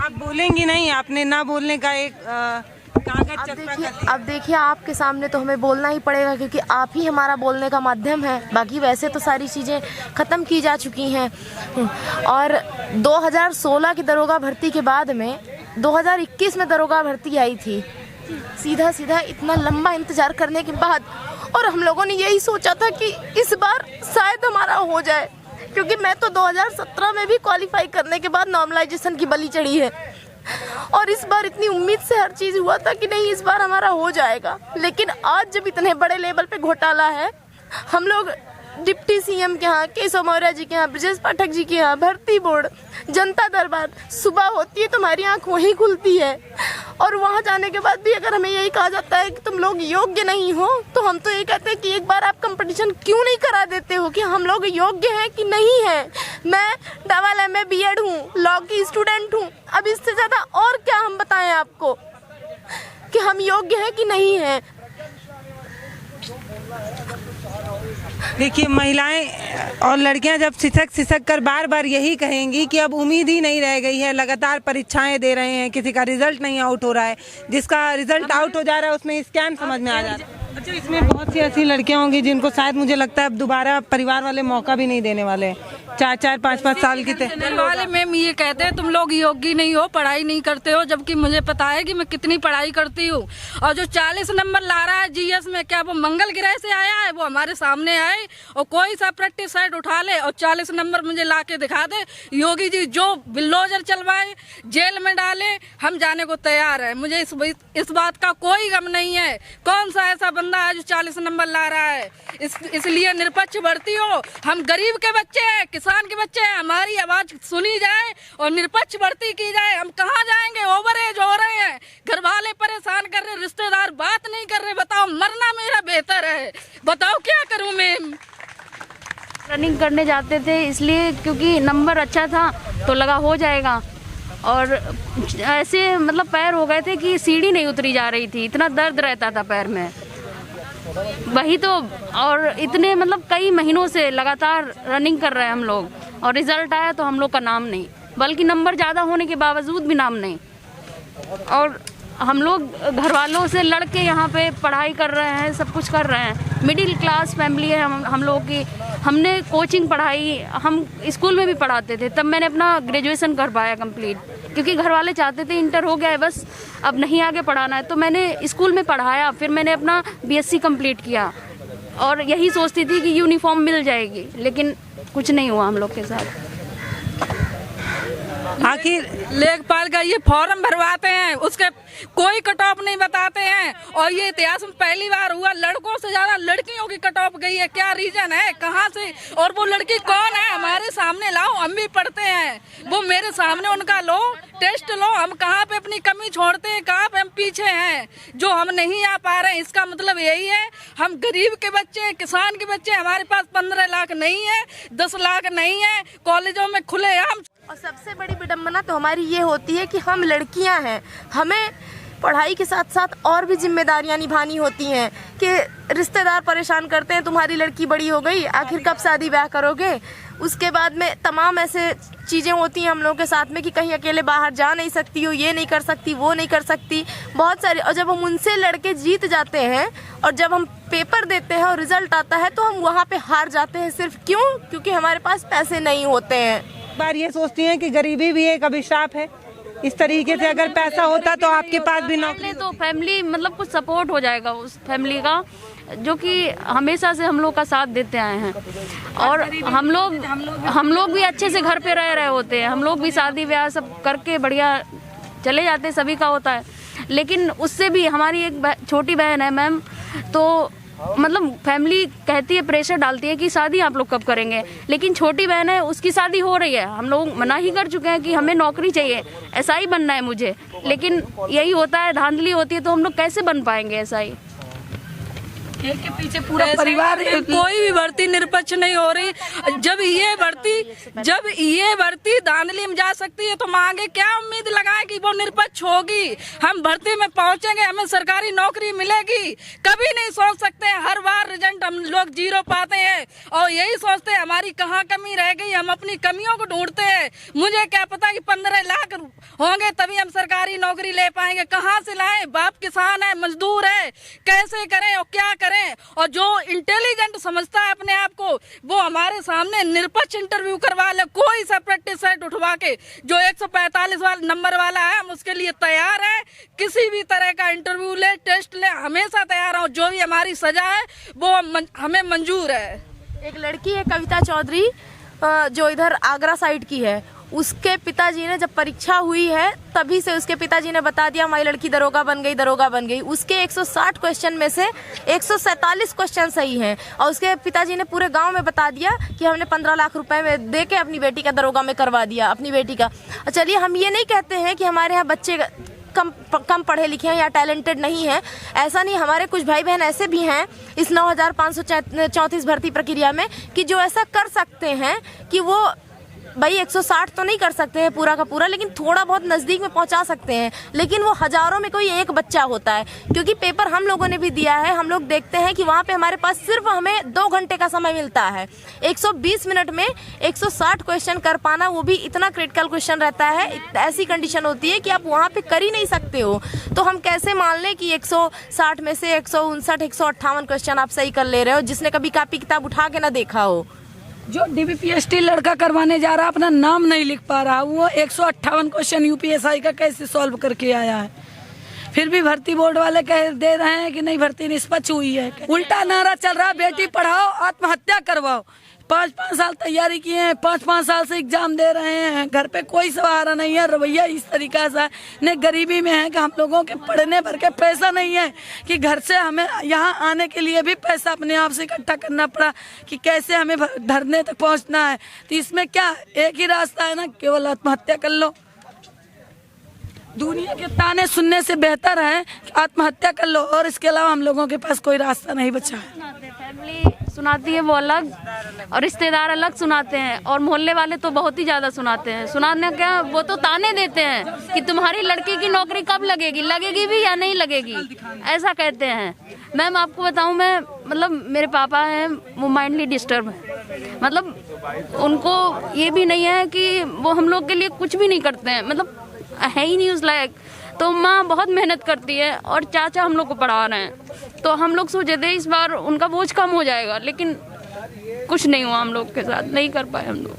आप बोलेंगी नहीं, आपने ना बोलने का एक कागज चस्पा कर लिया। अब देखिए आपके सामने तो हमें बोलना ही पड़ेगा, क्योंकि आप ही हमारा बोलने का माध्यम है। बाकी वैसे तो सारी चीज़ें ख़त्म की जा चुकी हैं। और 2016 की दरोगा भर्ती के बाद में 2021 में दरोगा भर्ती आई थी। सीधा सीधा इतना लंबा इंतज़ार करने के बाद, और हम लोगों ने यही सोचा था कि इस बार शायद हमारा हो जाए, क्योंकि मैं तो 2017 में भी क्वालिफाई करने के बाद नॉर्मलाइजेशन की बलि चढ़ी है। और इस बार इतनी उम्मीद से हर चीज़ हुआ था कि नहीं इस बार हमारा हो जाएगा। लेकिन आज जब इतने बड़े लेवल पे घोटाला है, हम लोग डिप्टी सीएम के यहाँ, केशव मौर्य जी के यहाँ, ब्रजेश पाठक जी के यहाँ, भर्ती बोर्ड, जनता दरबार, सुबह होती है तुम्हारी आँख वहीं खुलती है। और वहाँ जाने के बाद भी अगर हमें यही कहा जाता है कि तुम लोग योग्य नहीं हो, तो हम तो ये कहते हैं कि एक बार आप कंपटीशन क्यों नहीं करा देते हो कि हम लोग योग्य हैं कि नहीं है। मैं डबल MA BEd हूँ, लॉ की स्टूडेंट हूँ। अब इससे ज़्यादा और क्या हम बताएं आपको कि हम योग्य हैं कि नहीं हैं। देखिए, महिलाएं और लड़कियां जब सिसक कर बार बार यही कहेंगी कि अब उम्मीद ही नहीं रह गई है, लगातार परीक्षाएं दे रहे हैं, किसी का रिजल्ट नहीं आउट हो रहा है, जिसका रिजल्ट आउट हो जा रहा है उसमें स्कैम समझ में आ जा रहा है। अच्छा, इसमें बहुत सी ऐसी लड़कियां होंगी जिनको शायद मुझे लगता है अब दोबारा परिवार वाले मौका भी नहीं देने वाले हैं। 4-4, 5-5 साल की वाले मैम ये कहते हैं तुम लोग योग्य नहीं हो, पढ़ाई नहीं करते हो, जबकि मुझे पता है कि मैं कितनी पढ़ाई करती हूँ। और जो 40 नंबर ला रहा है GS में, क्या वो मंगल ग्रह से आया है? वो हमारे सामने आए और कोई सा प्रैक्टिस साइड उठा ले और 40 नंबर मुझे ला के दिखा दे। योगी जी जो बिल्डोजर चलवाए, जेल में डाले, हम जाने को तैयार है। मुझे इस बात का कोई गम नहीं है। कौन सा ऐसा बंदा है जो 40 नंबर ला रहा है? इसलिए निष्पक्ष भर्ती हो। हम गरीब के बच्चे हैं, किसान के बच्चे हैं, हमारी आवाज सुनी जाए और निष्पक्ष भर्ती की जाए। हम कहाँ जाएंगे? ओवर एज हो रहे हैं, घर वाले परेशान कर रहे, रिश्तेदार बात नहीं कर रहे। बताओ, मरना मेरा बेहतर है। बताओ क्या करूं मैम? रनिंग करने जाते थे इसलिए क्योंकि नंबर अच्छा था तो लगा हो जाएगा। और ऐसे मतलब पैर हो गए थे कि सीढ़ी नहीं उतरी जा रही थी, इतना दर्द रहता था पैर में। वही तो, और इतने मतलब कई महीनों से लगातार रनिंग कर रहे हैं हम लोग, और रिजल्ट आया तो हम लोग का नाम नहीं, बल्कि नंबर ज़्यादा होने के बावजूद भी नाम नहीं। और हम लोग घर वालों से लड़ के यहाँ पे पढ़ाई कर रहे हैं, सब कुछ कर रहे हैं। मिडिल क्लास फैमिली है हम लोग की। हमने कोचिंग पढ़ाई, हम स्कूल में भी पढ़ाते थे, तब मैंने अपना ग्रेजुएशन कर पाया कंप्लीट, क्योंकि घर वाले चाहते थे इंटर हो गया है बस, अब नहीं आगे पढ़ाना है। तो मैंने स्कूल में पढ़ाया, फिर मैंने अपना BSc कंप्लीट किया और यही सोचती थी कि यूनिफॉर्म मिल जाएगी, लेकिन कुछ नहीं हुआ हम लोग के साथ। आखिर लेखपाल का ये फॉर्म भरवाते हैं, उसके कोई कट ऑफ नहीं बताते हैं। और ये इतिहास में पहली बार हुआ, लड़कों से ज्यादा लड़कियों की कट ऑफ गई है। क्या रीजन है, कहाँ से? और वो लड़की कौन है? हमारे सामने लाओ, हम भी पढ़ते हैं। वो मेरे सामने उनका लो, टेस्ट लो। हम कहाँ पे अपनी कमी छोड़ते हैं, कहाँ पे हम पीछे हैं, जो हम नहीं आ पा रहे हैं। इसका मतलब यही है, हम गरीब के बच्चे, किसान के बच्चे, हमारे पास 15 लाख नहीं है, 10 लाख नहीं है, कॉलेजों में खुले आम। और सबसे बड़ी विडंबना तो हमारी ये होती है कि हम लड़कियां हैं, हमें पढ़ाई के साथ साथ और भी जिम्मेदारियां निभानी होती हैं। कि रिश्तेदार परेशान करते हैं, तुम्हारी लड़की बड़ी हो गई, आखिर कब शादी ब्याह करोगे? उसके बाद में तमाम ऐसे चीज़ें होती हैं हम लोगों के साथ में कि कहीं अकेले बाहर जा नहीं सकती हो, ये नहीं कर सकती, वो नहीं कर सकती, बहुत सारी। और जब हम उनसे लड़के जीत जाते हैं और जब हम पेपर देते हैं और रिजल्ट आता है, तो हम वहाँ पे हार जाते हैं। सिर्फ क्यों? क्योंकि हमारे पास पैसे नहीं होते हैं। बार ये सोचती हैं कि गरीबी भी एक अभिशाप है। इस तरीके से अगर पैसा होता तो आपके पास भी नौकरी, तो फैमिली मतलब कुछ सपोर्ट हो जाएगा उस फैमिली का, जो कि हमेशा से हम लोग का साथ देते आए हैं। और हम लोग भी अच्छे से घर पे रह रहे होते हैं, हम लोग भी शादी ब्याह सब करके बढ़िया चले जाते, सभी का होता है। लेकिन उससे भी हमारी एक छोटी बहन है मैम, तो मतलब फैमिली कहती है, प्रेशर डालती है कि शादी आप लोग कब करेंगे। लेकिन छोटी बहन है, उसकी शादी हो रही है, हम लोग मना ही कर चुके हैं कि हमें नौकरी चाहिए, SI बनना है मुझे। लेकिन यही होता है, धांधली होती है, तो हम लोग कैसे बन पाएंगे SI? एक के पीछे पूरा परिवार, कोई भी भर्ती निष्पक्ष नहीं हो रही। जब ये भर्ती धांधली में जा सकती है तो हम आगे क्या उम्मीद लगाए कि वो निष्पक्ष होगी, हम भर्ती में पहुंचेंगे, हमें सरकारी नौकरी मिलेगी। कभी नहीं सोच सकते, हर बार रिजल्ट हम लोग 0 पाते हैं और यही सोचते हैं हमारी कहाँ कमी रह गई, हम अपनी कमियों को ढूंढते हैं। मुझे क्या पता कि 15 लाख होंगे तभी हम सरकारी नौकरी ले पाएंगे, कहाँ से लाएं? बाप किसान है, मजदूर है, कैसे करें और क्या करें? और जो इंटेलिजेंट समझता है अपने आप को, वो हमारे सामने निष्पक्ष इंटरव्यू करवा ले, कोई सेपरेट सेट उठवा के। जो 145 नंबर वाला है हम उसके लिए तैयार है, किसी भी तरह का इंटरव्यू ले, टेस्ट ले, हमेशा तैयार हो। जो भी हमारी सजा है वो हमें मंजूर है। एक लड़की है कविता चौधरी, जो इधर आगरा साइड की है, उसके पिताजी ने जब परीक्षा हुई है तभी से उसके पिताजी ने बता दिया हमारी लड़की दरोगा बन गई। उसके 160 क्वेश्चन में से 147 क्वेश्चन सही हैं और उसके पिताजी ने पूरे गांव में बता दिया कि हमने 15 लाख रुपए में दे के अपनी बेटी का दरोगा में करवा दिया, अपनी बेटी का। चलिए, हम ये नहीं कहते हैं कि हमारे यहाँ बच्चे कम पढ़े लिखे हैं या टैलेंटेड नहीं है, ऐसा नहीं। हमारे कुछ भाई बहन ऐसे भी हैं इस 9534 भर्ती प्रक्रिया में कि जो ऐसा कर सकते हैं कि वो भाई 160 तो नहीं कर सकते हैं पूरा का पूरा, लेकिन थोड़ा बहुत नज़दीक में पहुंचा सकते हैं। लेकिन वो हज़ारों में कोई एक बच्चा होता है, क्योंकि पेपर हम लोगों ने भी दिया है। हम लोग देखते हैं कि वहाँ पे हमारे पास सिर्फ हमें 2 घंटे का समय मिलता है। 120 मिनट में 160 क्वेश्चन कर पाना, वो भी इतना क्रिटिकल क्वेश्चन रहता है, ऐसी कंडीशन होती है कि आप वहाँ पर कर ही नहीं सकते हो। तो हम कैसे मान लें कि 160 में से 159 158 क्वेश्चन आप सही कर ले रहे हो, जिसने कभी कापी किताब उठा के ना देखा हो। जो DBPST लड़का करवाने जा रहा अपना नाम नहीं लिख पा रहा, वो 158 क्वेश्चन UPSI का कैसे सॉल्व करके आया है? फिर भी भर्ती बोर्ड वाले कह दे रहे हैं कि नहीं भर्ती निष्पक्ष हुई है। उल्टा नारा चल रहा है, बेटी पढ़ाओ आत्महत्या करवाओ। 5-5 साल तैयारी किए हैं, 5-5 साल से एग्जाम दे रहे हैं, घर पे कोई सहारा नहीं है। रवैया इस तरीका से ने गरीबी में है कि हम लोगों के पढ़ने भर के पैसा नहीं है कि घर से हमें यहाँ आने के लिए भी पैसा अपने आप से इकट्ठा करना पड़ा कि कैसे हमें धरने तक पहुँचना है। तो इसमें क्या एक ही रास्ता है ना, केवल आत्महत्या कर लो। दुनिया के ताने सुनने से बेहतर है कि आत्महत्या कर लो, और इसके अलावा हम लोगों के पास कोई रास्ता नहीं बचा है। फैमिली सुनाती है वो अलग और रिश्तेदार अलग सुनाते हैं, और मोहल्ले वाले तो बहुत ही ज़्यादा सुनाते हैं। सुनाने क्या, वो तो ताने देते हैं कि तुम्हारी लड़की की नौकरी कब लगेगी भी या नहीं लगेगी, ऐसा कहते हैं। मैम आपको बताऊं, मैं मतलब मेरे पापा हैं, वो माइंडली डिस्टर्ब है। मतलब उनको ये भी नहीं है कि वो हम लोग के लिए कुछ भी नहीं करते हैं, मतलब है ही नहीं उस लायक। तो माँ बहुत मेहनत करती है और चाचा हम लोग को पढ़ा रहे हैं। तो हम लोग सोचे थे इस बार उनका बोझ कम हो जाएगा, लेकिन कुछ नहीं हुआ हम लोग के साथ, नहीं कर पाए हम लोग।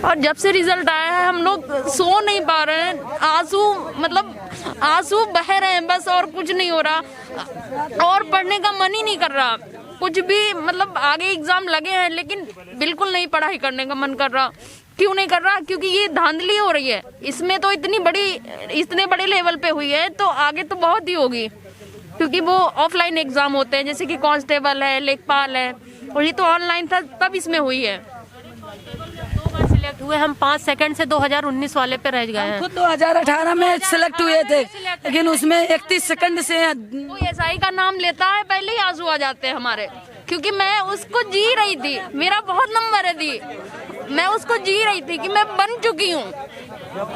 और जब से रिजल्ट आया है हम लोग सो नहीं पा रहे हैं, आंसू बह रहे हैं बस, और कुछ नहीं हो रहा। और पढ़ने का मन ही नहीं कर रहा कुछ भी, मतलब आगे एग्जाम लगे हैं लेकिन बिल्कुल नहीं पढ़ाई करने का मन कर रहा। क्यों नहीं कर रहा? क्योंकि ये धांधली हो रही है इसमें, तो इतने बड़े लेवल पे हुई है, तो आगे तो बहुत ही होगी। क्योंकि वो ऑफलाइन एग्जाम होते हैं, जैसे कि कांस्टेबल है, लेखपाल है, और ये तो ऑनलाइन था तब इसमें हुई है। 2 बार सिलेक्ट हुए हम, 5 सेकंड से 2019 वाले पे रह गए हैं। खुद 2018 में सिलेक्ट हुए थे, लेकिन उसमें 31 सेकंड से कोई SI का नाम लेता है पहले ही आंसू आ जाते हैं हमारे, क्योंकि मैं उसको जी रही थी, मेरा बहुत नंबर है दी, मैं उसको जी रही थी कि मैं बन चुकी हूँ।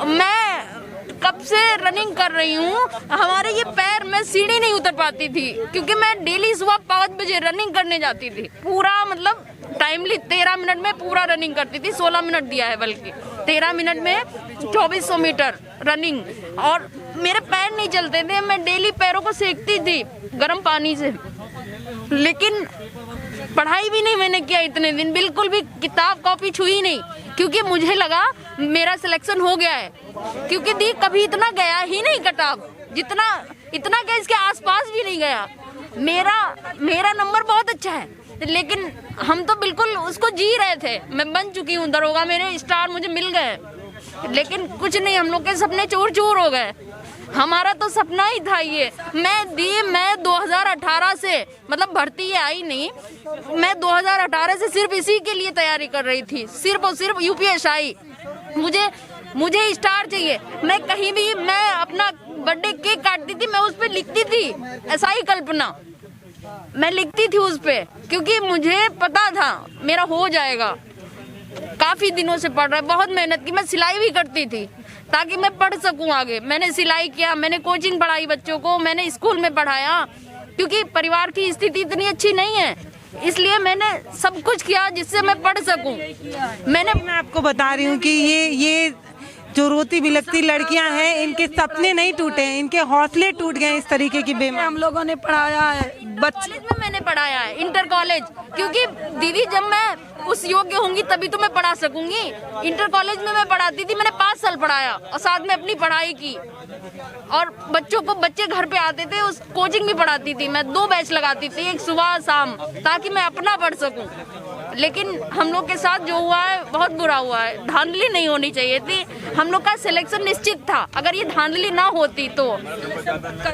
मैं कब से रनिंग कर रही हूँ, हमारे ये पैर में सीढ़ी नहीं उतर पाती थी, क्योंकि मैं डेली सुबह 5 बजे रनिंग करने जाती थी। पूरा मतलब टाइमली 13 मिनट में पूरा रनिंग करती थी, 16 मिनट दिया है बल्कि 13 मिनट में 2400 मीटर रनिंग, और मेरे पैर नहीं चलते थे। मैं डेली पैरों को सेकती थी गर्म पानी से, लेकिन पढ़ाई भी नहीं मैंने किया इतने दिन, बिल्कुल भी किताब कॉपी छुई नहीं, क्योंकि मुझे लगा मेरा सिलेक्शन हो गया है। क्योंकि दी कभी इतना गया ही नहीं कटाव, इतना गया इसके आसपास भी नहीं गया। मेरा नंबर बहुत अच्छा है, लेकिन हम तो बिल्कुल उसको जी रहे थे। मैं बन चुकी हूँ दरोगा, मेरे स्टार मुझे मिल गए, लेकिन कुछ नहीं, हम लोग के सपने चूर चूर हो गए। हमारा तो सपना ही था ये। मैं 2018 से, मतलब भर्ती ये आई नहीं, मैं 2018 से सिर्फ इसी के लिए तैयारी कर रही थी, सिर्फ और सिर्फ UPSI। मुझे स्टार चाहिए। मैं कहीं भी, मैं अपना बर्थडे केक काटती थी, मैं उस पे लिखती थी ऐसा ही कल्पना, मैं लिखती थी उस पे, क्योंकि मुझे पता था मेरा हो जाएगा। काफी दिनों से पढ़ रहा है, बहुत मेहनत की, मैं सिलाई भी करती थी ताकि मैं पढ़ सकूं आगे। मैंने सिलाई किया, मैंने कोचिंग पढ़ाई बच्चों को, मैंने स्कूल में पढ़ाया, क्योंकि परिवार की स्थिति इतनी अच्छी नहीं है, इसलिए मैंने सब कुछ किया जिससे मैं पढ़ सकूं। मैं आपको बता रही हूँ कि ये जो रोती बिलखती लड़कियां हैं, इनके सपने नहीं टूटे हैं, इनके हौसले टूट गए इस तरीके की बेमारी। हम लोगों ने पढ़ाया है कॉलेज में मैंने पढ़ाया है, इंटर कॉलेज, क्योंकि दीदी जब मैं उस योग्य होंगी तभी तो मैं पढ़ा सकूंगी। इंटर कॉलेज में मैं पढ़ाती थी, मैंने 5 साल पढ़ाया और साथ में अपनी पढ़ाई की, और बच्चे घर पे आते थे, उस कोचिंग भी पढ़ाती थी मैं, 2 बैच लगाती थी, एक सुबह शाम, ताकि मैं अपना पढ़ सकूं। लेकिन हम लोग के साथ जो हुआ है बहुत बुरा हुआ है, धांधली नहीं होनी चाहिए थी, हम लोग का सिलेक्शन निश्चित था, अगर ये धांधली ना होती तो